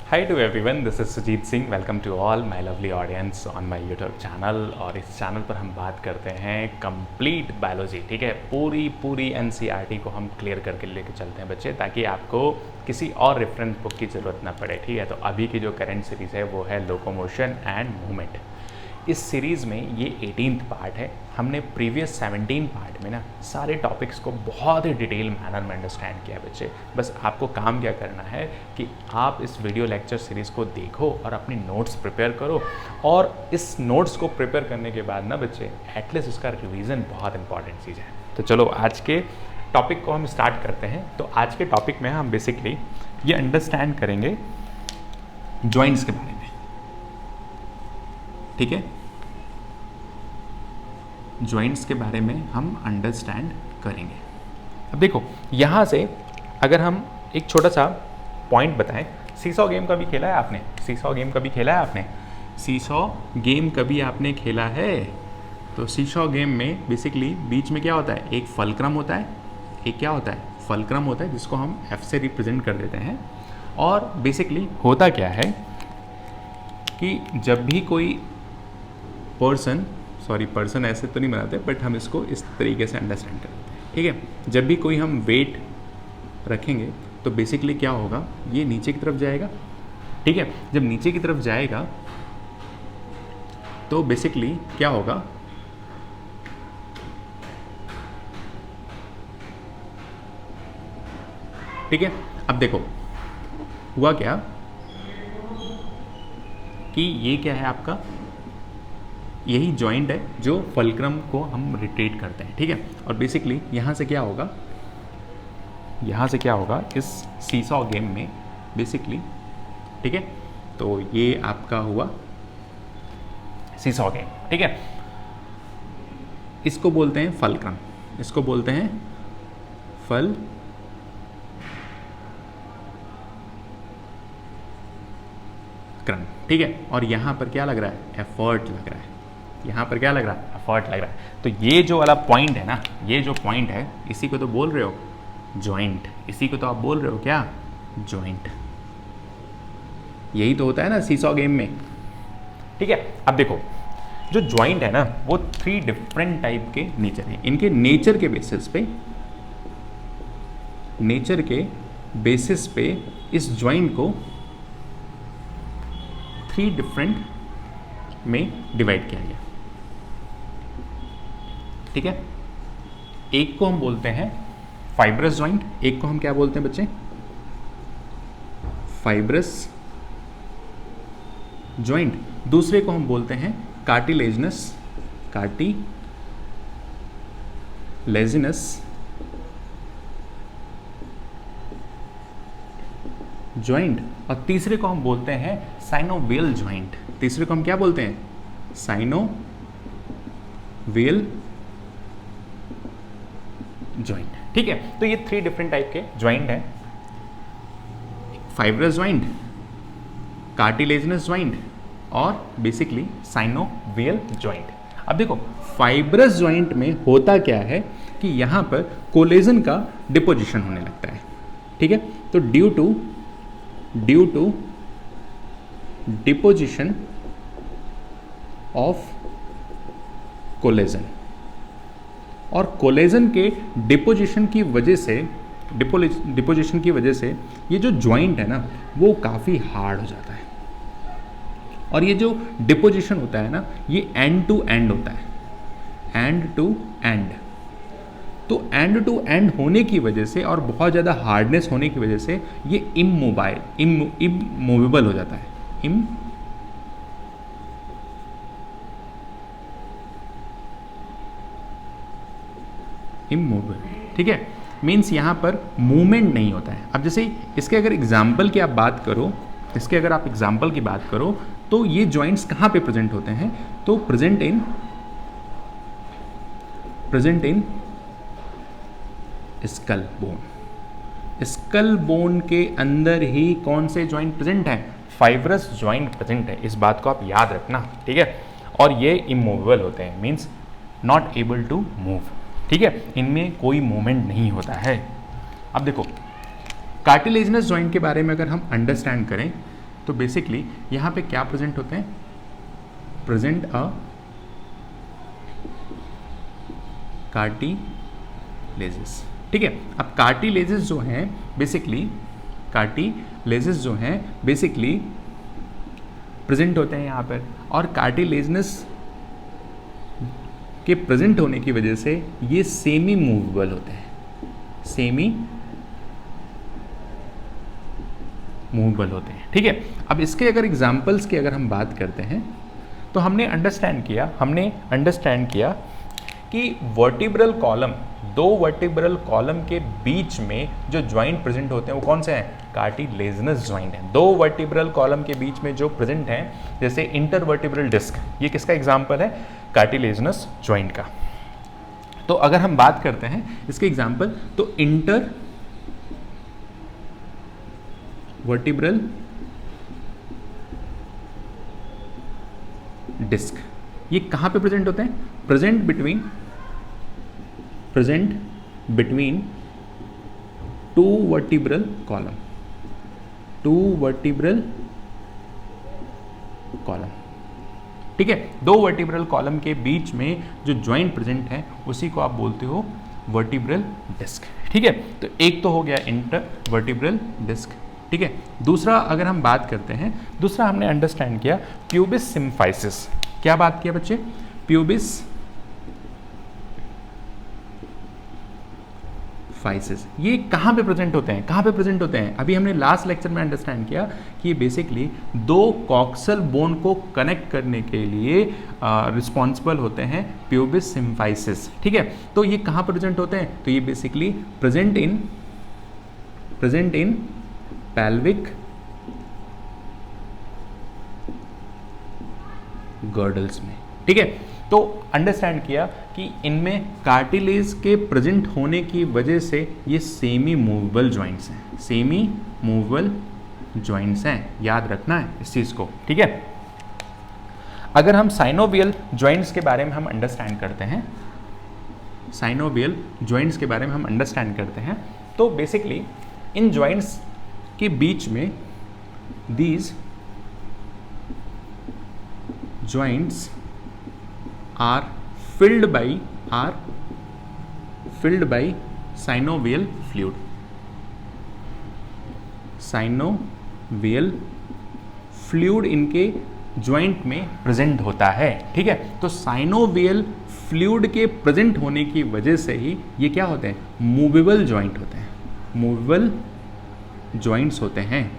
Hi to everyone, this is Sujit Singh. Welcome to all my lovely audience on my YouTube channel। और इस channel पर हम बात करते हैं कंप्लीट बायोलॉजी। ठीक है, पूरी एनसीईआरटी को हम क्लियर करके लेके चलते हैं बच्चे, ताकि आपको किसी और रेफरेंस बुक की ज़रूरत ना पड़े। ठीक है, तो अभी की जो करंट सीरीज़ है वो है लोकोमोशन एंड मूवमेंट। इस सीरीज़ में ये 18th पार्ट है। हमने प्रीवियस 17 पार्ट में ना सारे टॉपिक्स को बहुत ही डिटेल मैनर में अंडरस्टैंड किया बच्चे। बस आपको काम क्या करना है कि आप इस वीडियो लेक्चर सीरीज़ को देखो और अपनी नोट्स प्रिपेयर करो, और इस नोट्स को प्रिपेयर करने के बाद ना बच्चे एटलीस्ट इसका रिवीजन बहुत इंपॉर्टेंट चीज़ है। तो चलो आज के टॉपिक को हम स्टार्ट करते हैं। तो आज के टॉपिक में हम बेसिकली ये अंडरस्टैंड करेंगे जॉइंट्स के बारे में। ठीक है, जॉइंट्स के बारे में हम अंडरस्टैंड करेंगे। अब देखो, यहाँ से अगर हम एक छोटा सा पॉइंट बताएं, सीसॉ गेम कभी खेला है आपने? सीसॉ गेम कभी खेला है आपने? सीसॉ गेम कभी आपने खेला है? तो सीसॉ गेम में बेसिकली बीच में क्या होता है, एक फलक्रम होता है, एक क्या होता है, फलक्रम होता है, जिसको हम F से रिप्रेजेंट कर देते हैं। और बेसिकली होता क्या है कि जब भी कोई पर्सन ऐसे तो नहीं बनाते, बट हम इसको इस तरीके से अंडरस्टैंड करते हैं। ठीक है, जब भी कोई हम वेट रखेंगे तो बेसिकली क्या होगा, ये नीचे की तरफ जाएगा। ठीक है, जब नीचे की तरफ जाएगा तो बेसिकली क्या होगा, ठीक है। अब देखो हुआ क्या कि ये क्या है आपका, यही जॉइंट है जो फलक्रम को हम रिट्रेट करते हैं। ठीक है, और बेसिकली यहाँ से क्या होगा, यहाँ से क्या होगा इस सीसॉ गेम में बेसिकली। ठीक है, तो ये आपका हुआ सीसॉ गेम। ठीक है, इसको बोलते हैं फलक्रम, इसको बोलते हैं फलक्रम। ठीक है, और यहाँ पर क्या लग रहा है, एफर्ट लग रहा है। यहाँ पर क्या लग रहा है, एफर्ट लग रहा है। तो ये जो वाला पॉइंट है ना, ये जो पॉइंट है, इसी को तो बोल रहे हो जॉइंट, इसी को तो आप बोल रहे हो क्या, जॉइंट। यही तो होता है ना सीसॉ गेम में। ठीक है, अब देखो जो जॉइंट है ना वो 3 डिफरेंट टाइप के नेचर हैं। इनके नेचर के बेसिस पे, नेचर के बेसिस पे इस जॉइंट को 3 डिफरेंट में डिवाइड किया गया। ठीक है, एक को हम बोलते हैं फाइब्रस जॉइंट, एक को हम क्या बोलते हैं बच्चे, फाइब्रस जॉइंट। दूसरे को हम बोलते हैं कार्टिलेजिनस जॉइंट, और तीसरे को हम बोलते हैं साइनोवियल जॉइंट। तीसरे को हम क्या बोलते हैं, साइनोवियल जॉइंट। ठीक है, तो ये 3 डिफरेंट टाइप के जॉइंट हैं, फाइब्रस जॉइंट, कार्टिलेजिनस जॉइंट और बेसिकली साइनोवियल जॉइंट। अब देखो फाइब्रस जॉइंट में होता क्या है कि यहाँ पर कोलेजन का डिपोजिशन होने लगता है। ठीक है, तो due to deposition of collagen, और कोलेजन के डिपोजिशन की वजह से ये जो जॉइंट है ना वो काफ़ी हार्ड हो जाता है। और ये जो डिपोजिशन होता है ना ये एंड टू एंड होता है, एंड टू एंड। तो एंड टू एंड होने की वजह से और बहुत ज़्यादा हार्डनेस होने की वजह से ये इमूवेबल हो जाता है, इमूवेबल। ठीक है, मीन्स यहाँ पर मूवमेंट नहीं होता है। अब जैसे इसके अगर एग्जाम्पल की आप बात करो, तो ये जॉइंट्स कहाँ पे प्रेजेंट होते हैं, तो प्रेजेंट इन स्कल बोन के अंदर ही कौन से जॉइंट प्रेजेंट हैं, फाइब्रस जॉइंट प्रेजेंट है। इस बात को आप याद रखना। ठीक है, और ये इमूवेबल होते हैं, means not able to move. ठीक है, इनमें कोई मूवमेंट नहीं होता है। अब देखो कार्टिलेजिनस जॉइंट के बारे में अगर हम अंडरस्टैंड करें तो बेसिकली यहाँ पे क्या प्रेजेंट होते हैं, प्रेजेंट अ कार्टिलेजिस। ठीक है, अब कार्टिलेजिस जो हैं बेसिकली, कार्टिलेजिस जो हैं बेसिकली प्रेजेंट होते हैं यहाँ पर, और कार्टिलेजिनस के प्रेजेंट होने की वजह से ये सेमी मूवेबल होते हैं, सेमी मूवेबल होते हैं। ठीक है, अब इसके अगर एग्जांपल्स की अगर हम बात करते हैं तो हमने अंडरस्टैंड किया कि वर्टिब्रल कॉलम, दो वर्टिब्रल कॉलम के बीच में जो जॉइंट प्रेजेंट होते हैं वो कौन से हैं, कार्टिलेजिनस जॉइंट हैं। दो वर्टिब्रल कॉलम के बीच में जो प्रेजेंट हैं, जैसे इंटरवर्टिब्रल डिस्क, ये किसका एग्जांपल है, कार्टिलेजिनस जॉइंट का। तो अगर हम बात करते हैं इसके एग्जांपल, तो इंटर वर्टिब्रल डिस्क ये कहाँ पे प्रेजेंट होते हैं, present between two vertebral column, ठीक है। दो वर्टिब्रल कॉलम के बीच में जो जॉइंट प्रेजेंट है उसी को आप बोलते हो वर्टिब्रल डिस्क। ठीक है, तो एक तो हो गया इंटर वर्टिब्रल डिस्क। ठीक है, दूसरा अगर हम बात करते हैं, दूसरा हमने अंडरस्टैंड किया प्यूबिस सिम्फाइसिस। क्या बात किया बच्चे, प्यूबिस फाइसिस, ये कहाँ पे प्रेजेंट होते हैं, कहाँ पे प्रेजेंट होते हैं, अभी हमने लास्ट लेक्चर में अंडरस्टैंड किया कि ये बेसिकली दो कॉक्सल बोन को कनेक्ट करने के लिए रिस्पॉन्सिबल होते हैं प्यूबिस सिम्फाइसिस। ठीक है, तो ये कहाँ पर प्रेजेंट होते हैं, तो ये basically present in pelvic girdles में। ठीक है, तो अंडरस्टैंड किया कि इनमें कार्टिलेज के प्रेजेंट होने की वजह से ये सेमी मूवेबल जॉइंट्स हैं, सेमी मूवेबल जॉइंट्स हैं, याद रखना है इस चीज़ को। ठीक है, अगर हम साइनोवियल जॉइंट्स के बारे में हम अंडरस्टैंड करते हैं, साइनोवियल जॉइंट्स के बारे में हम अंडरस्टैंड करते हैं, तो बेसिकली इन जॉइंट्स के बीच में these joints are filled by synovial fluid, synovial fluid इनके जॉइंट में प्रेजेंट होता है। ठीक है, तो साइनोवियल फ्लूइड के प्रेजेंट होने की वजह से ही ये क्या होते हैं, मूवेबल जॉइंट होते हैं, मूवेबल जॉइंट्स होते हैं।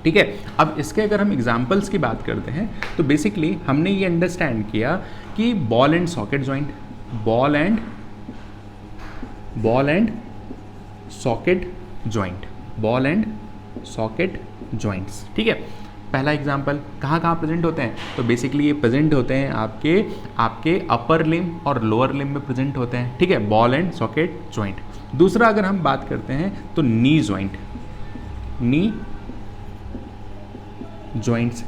ठीक है, अब इसके अगर हम एग्जांपल्स की बात करते हैं तो बेसिकली हमने ये अंडरस्टैंड किया कि ball and socket joint, ball and socket joint, ball and socket joints. ठीक है, पहला एग्जांपल कहाँ कहाँ प्रेजेंट होते हैं, तो बेसिकली ये प्रेजेंट होते हैं आपके अपर लिम्ब और लोअर लिम्ब में प्रेजेंट होते हैं। ठीक है, बॉल एंड सॉकेट जॉइंट। दूसरा अगर हम बात करते हैं तो नी जॉइंट, नी जॉइंट्स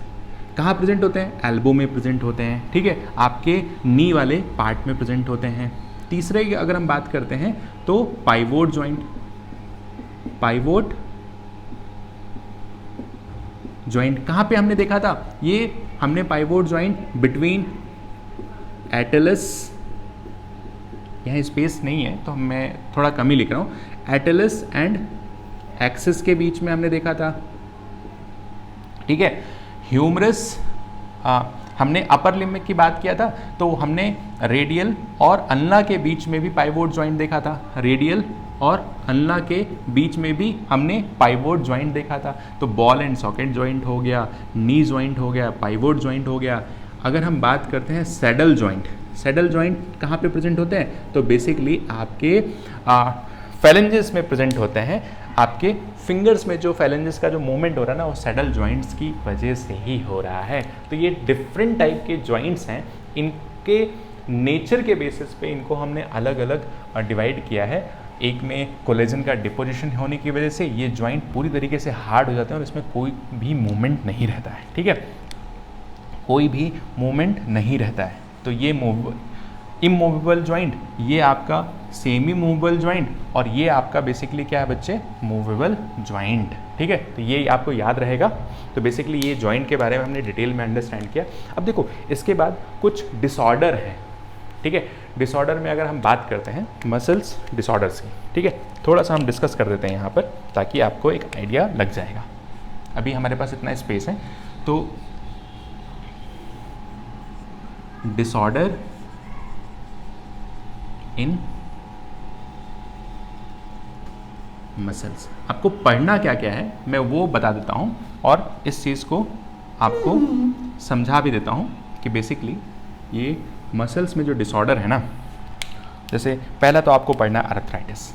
कहाँ प्रेजेंट होते हैं, एल्बो में प्रेजेंट होते हैं। ठीक है, आपके नी वाले पार्ट में प्रेजेंट होते हैं। तीसरे की अगर हम बात करते हैं तो पाइवोट जॉइंट, पाइवोट जॉइंट कहाँ पे हमने देखा था, ये हमने पाइवोट जॉइंट बिटवीन एटलस, यहाँ स्पेस नहीं है तो मैं थोड़ा कम ही लिख रहा हूँ, एटलस एंड एक्सिस के बीच में हमने देखा था। ठीक है, ह्यूमरस, हमने अपर लिम्ब की बात किया था तो हमने रेडियल और अल्ना के बीच में भी पाइवोट जॉइंट देखा था, रेडियल और अल्ना के बीच में भी हमने पाइवोट जॉइंट देखा था। तो बॉल एंड सॉकेट जॉइंट हो गया, नी जॉइंट हो गया, पाइवोट जॉइंट हो गया। अगर हम बात करते हैं सैडल जॉइंट, सैडल जॉइंट कहाँ पे प्रेजेंट होते हैं, तो बेसिकली आपके फेलेंजेस में प्रेजेंट होते हैं। आपके फिंगर्स में जो फेलेंजेस का जो मूवमेंट हो रहा है ना, वो सैडल जॉइंट्स की वजह से ही हो रहा है। तो ये डिफरेंट टाइप के जॉइंट्स हैं, इनके नेचर के बेसिस पे इनको हमने अलग अलग डिवाइड किया है। एक में कोलेजन का डिपोजिशन होने की वजह से ये जॉइंट पूरी तरीके से हार्ड हो जाते हैं और इसमें कोई भी मूवमेंट नहीं रहता है। ठीक है, कोई भी मूवमेंट नहीं रहता है। तो ये इमूवेबल जॉइंट, ये आपका सेमी मूवेबल ज्वाइंट, और ये आपका बेसिकली क्या है बच्चे, मूवेबल ज्वाइंट। ठीक है, तो ये आपको याद रहेगा। तो बेसिकली ये ज्वाइंट के बारे में हमने डिटेल में अंडरस्टैंड किया। अब देखो इसके बाद कुछ डिसऑर्डर हैं। ठीक है, डिसऑर्डर में अगर हम बात करते हैं मसल्स डिसऑर्डर्स की, ठीक है, थोड़ा सा हम डिस्कस कर देते हैं यहाँ पर ताकि आपको एक आइडिया लग जाएगा। अभी हमारे पास इतना स्पेस है, तो डिसऑर्डर इन मसल्स, आपको पढ़ना क्या क्या है मैं वो बता देता हूँ और इस चीज़ को आपको समझा भी देता हूँ कि बेसिकली ये मसल्स में जो डिसऑर्डर है ना, जैसे पहला तो आपको पढ़ना है अर्थराइटिस।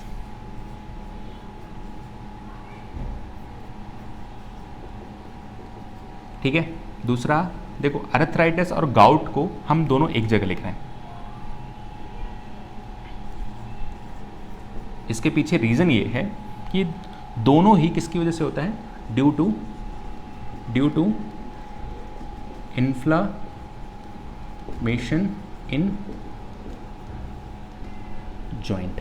ठीक है, दूसरा देखो अर्थराइटिस और गाउट को हम दोनों एक जगह लिख रहे हैं। इसके पीछे रीज़न ये है कि दोनों ही किसकी वजह से होता है, due to inflammation in joint.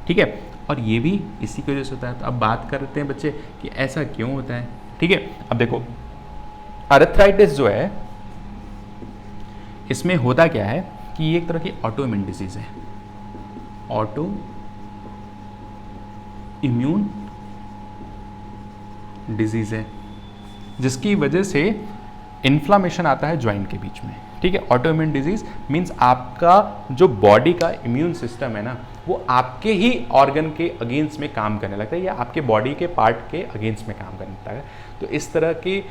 ठीक है, और ये भी इसी की वजह से होता है। तो अब बात करते हैं बच्चे कि ऐसा क्यों होता है। ठीक है, अब देखो अर्थराइटिस जो है इसमें होता क्या है कि ये एक तरह की ऑटो इम्यून डिजीज है, ऑटो इम्यून डिजीज है, जिसकी वजह से इन्फ्लामेशन आता है ज्वाइंट के बीच में। ठीक है, ऑटो इम्यून डिजीज मीन्स आपका जो बॉडी का इम्यून सिस्टम है ना, वो आपके ही ऑर्गन के अगेंस्ट में काम करने लगता है या आपके बॉडी के पार्ट के अगेंस्ट में काम करने लगता है। तो इस तरह की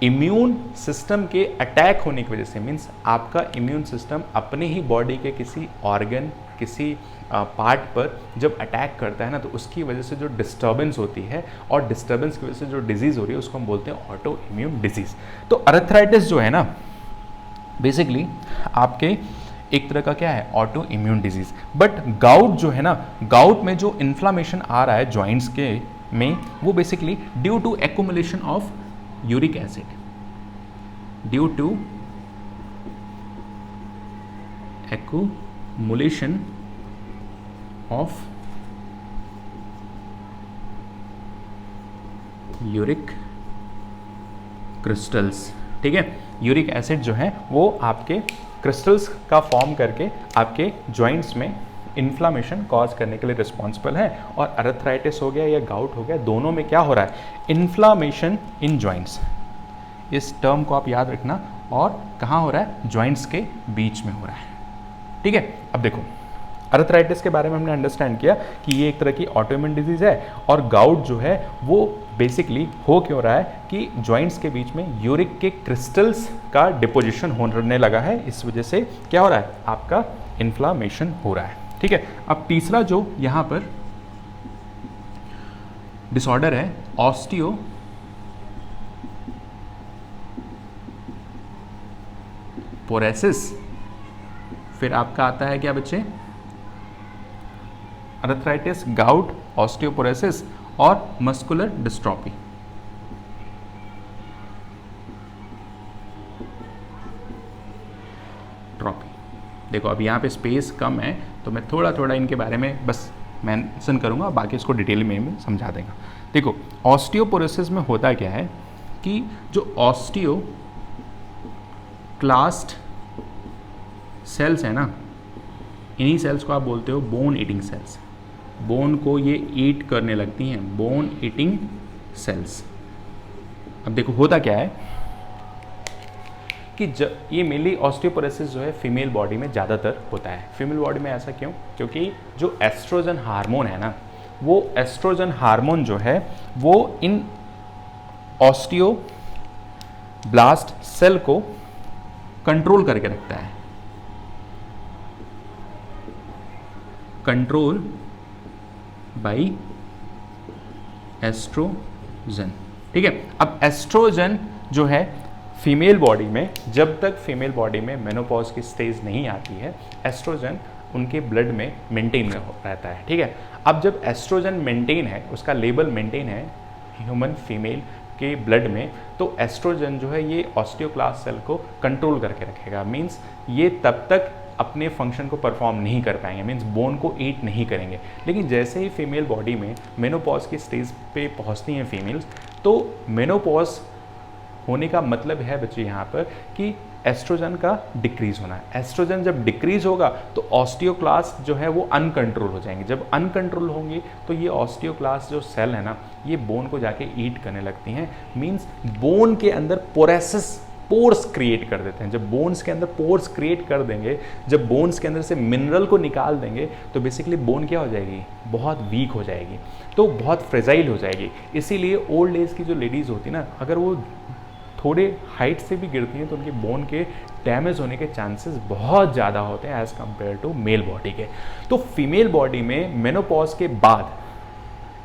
इम्यून सिस्टम के अटैक होने की वजह से, मीन्स आपका इम्यून सिस्टम अपने ही बॉडी के किसी ऑर्गन, किसी पार्ट पर जब अटैक करता है ना, तो उसकी वजह से जो डिस्टर्बेंस होती है और डिस्टर्बेंस की वजह से जो डिजीज़ हो रही है उसको हम बोलते हैं ऑटो इम्यून डिजीज़। तो अर्थराइटिस जो है ना बेसिकली आपके एक तरह का क्या है, auto immune disease. But gout जो है ना, गाउट में जो इन्फ्लामेशन आ रहा है जॉइंट्स के में, वो basically due to accumulation of uric acid, due to accumulation of uric crystals. ठीक है, यूरिक एसिड जो है वो आपके क्रिस्टल्स का फॉर्म करके आपके जॉइंट्स में इन्फ्लामेशन कॉज करने के लिए रिस्पॉन्सिबल है। और अर्थराइटिस हो गया या गाउट हो गया, दोनों में क्या हो रहा है, इन्फ्लामेशन इन जॉइंट्स। इस टर्म को आप याद रखना, और कहाँ हो रहा है, जॉइंट्स के बीच में हो रहा है। ठीक है, अब देखो अर्थराइटिस के बारे में हमने अंडरस्टैंड किया कि ये एक तरह की ऑटोइम्यून डिजीज है, और गाउट जो है वो बेसिकली हो क्यों रहा है कि जॉइंट्स के बीच में यूरिक के क्रिस्टल्स का डिपोजिशन होने लगा है, इस वजह से क्या हो रहा है, आपका इन्फ्लामेशन हो रहा है। ठीक है, अब तीसरा जो यहाँ पर डिसऑर्डर है ऑस्टियोपोरोसिस, फिर आपका आता है क्या बच्चे, अर्थराइटिस, गाउट, ऑस्टियोपोरोसिस और मस्कुलर डिस्ट्रॉफी। देखो अब यहाँ पे स्पेस कम है तो मैं थोड़ा थोड़ा इनके बारे में बस मेंशन करूँगा, बाकी इसको डिटेल में समझा देगा। देखो ऑस्टियोपोरोसिस में होता क्या है कि जो ऑस्टियोक्लास्ट सेल्स है ना, इन्हीं सेल्स को आप बोलते हो बोन ईटिंग सेल्स। बोन को ये ईट करने लगती हैं, बोन ईटिंग सेल्स। अब देखो होता क्या है कि ये मेनली ऑस्टियोपोरोसिस जो है फीमेल बॉडी में ज़्यादातर होता है। फीमेल बॉडी में ऐसा क्यों, क्योंकि जो एस्ट्रोजन हार्मोन है ना, वो एस्ट्रोजन हार्मोन जो है वो इन ऑस्टियोब्लास्ट सेल को कंट्रोल करके रखता है, कंट्रोल बाय एस्ट्रोजन। ठीक है, अब एस्ट्रोजन जो है फीमेल बॉडी में, जब तक फीमेल बॉडी में मेनोपॉज की स्टेज नहीं आती है, एस्ट्रोजन उनके ब्लड में मेंटेन रहता है। ठीक है, अब जब एस्ट्रोजन मेंटेन है, उसका लेवल मेंटेन है ह्यूमन फीमेल के ब्लड में, तो एस्ट्रोजन जो है ये ऑस्टियोक्लास्ट सेल को कंट्रोल करके रखेगा। मींस ये तब तक अपने फंक्शन को परफॉर्म नहीं कर पाएंगे, मीन्स बोन को ईट नहीं करेंगे। लेकिन जैसे ही फीमेल बॉडी में मेनोपॉज की स्टेज पे पहुंचती हैं फीमेल्स, तो मेनोपॉज होने का मतलब है बच्चे यहाँ पर कि एस्ट्रोजन का डिक्रीज होना है। एस्ट्रोजन जब डिक्रीज होगा तो ऑस्टियोक्लास्ट जो है वो अनकंट्रोल हो जाएंगे। जब अनकंट्रोल होंगे तो ये ऑस्टियोक्लास्ट जो सेल है ना, ये बोन को जाके ईट करने लगती हैं। मींस बोन के अंदर पोरेसिस, पोर्स क्रिएट कर देते हैं। जब बोन्स के अंदर पोर्स क्रिएट कर देंगे, जब बोन्स के अंदर से मिनरल को निकाल देंगे, तो बेसिकली बोन क्या हो जाएगी, बहुत वीक हो जाएगी, तो बहुत फ्रेजाइल हो जाएगी। इसीलिए ओल्ड एज की जो लेडीज़ होती है ना, अगर वो थोड़े हाइट से भी गिरती हैं तो उनके बोन के डैमेज होने के चांसेस बहुत ज़्यादा होते हैं as compare to male body के। तो फीमेल बॉडी में मेनोपॉज के बाद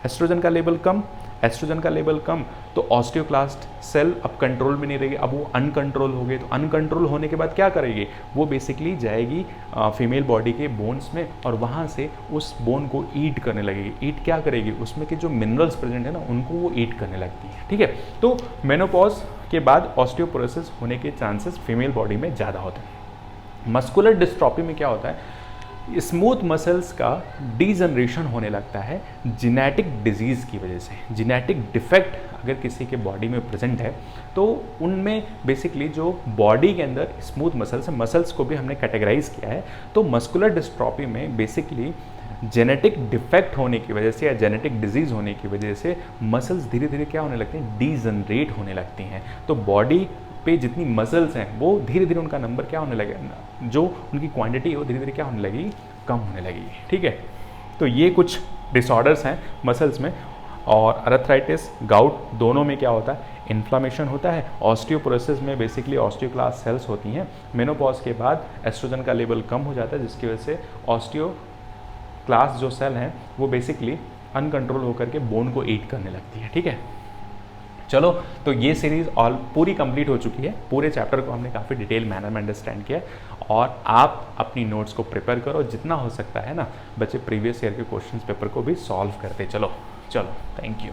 एस्ट्रोजन का लेवल कम, एस्ट्रोजन का लेवल कम, तो ऑस्टियोक्लास्ट सेल अब कंट्रोल में नहीं रहेगी, अब वो अनकंट्रोल हो गए। तो अनकंट्रोल होने के बाद क्या करेगी, वो बेसिकली जाएगी फीमेल बॉडी के बोन्स में और वहाँ से उस बोन को ईट करने लगेगी। ईट क्या करेगी, उसमें के जो मिनरल्स प्रेजेंट है ना, उनको वो ईट करने लगती है। ठीक है, तो मेनोपॉज के बाद ऑस्टियोपोरोसिस होने के चांसेस फीमेल बॉडी में ज़्यादा होते हैं। मस्कुलर डिस्ट्रॉफी में क्या होता है, स्मूथ मसल्स का डीजनरेशन होने लगता है जेनेटिक डिजीज़ की वजह से। जेनेटिक डिफेक्ट अगर किसी के बॉडी में प्रेजेंट है तो उनमें बेसिकली जो बॉडी के अंदर स्मूथ मसल्स हैं, मसल्स को भी हमने कैटेगराइज किया है। तो मस्कुलर डिस्ट्रॉफी में बेसिकली जेनेटिक डिफेक्ट होने की वजह से या जेनेटिक डिजीज़ होने की वजह से मसल्स धीरे धीरे क्या होने लगते हैं, डीजनरेट होने लगती हैं। तो बॉडी पे जितनी मसल्स हैं वो धीरे धीरे उनका नंबर क्या होने लगेगा, जो उनकी क्वांटिटी है वो धीरे धीरे क्या होने लगेगी, कम होने लगेगी। ठीक है, तो ये कुछ डिसऑर्डर्स हैं मसल्स में। और अर्थराइटिस, गाउट दोनों में क्या होता है, इन्फ्लामेशन होता है। ऑस्टियोपोरोसिस में बेसिकली ऑस्टियोक्लास्ट सेल्स होती हैं। मेनोपॉज के बाद एस्ट्रोजन का लेवल कम हो जाता है, जिसकी वजह से ऑस्टियोक्लास्ट जो सेल हैं वो बेसिकली अनकंट्रोल होकर के बोन को ईट करने लगती है। ठीक है, चलो, तो ये सीरीज़ ऑल पूरी कंप्लीट हो चुकी है। पूरे चैप्टर को हमने काफ़ी डिटेल मैनर में अंडरस्टैंड किया और आप अपनी नोट्स को प्रिपेयर करो, जितना हो सकता है ना बच्चे प्रीवियस ईयर के क्वेश्चन पेपर को भी सॉल्व करते चलो। Thank you.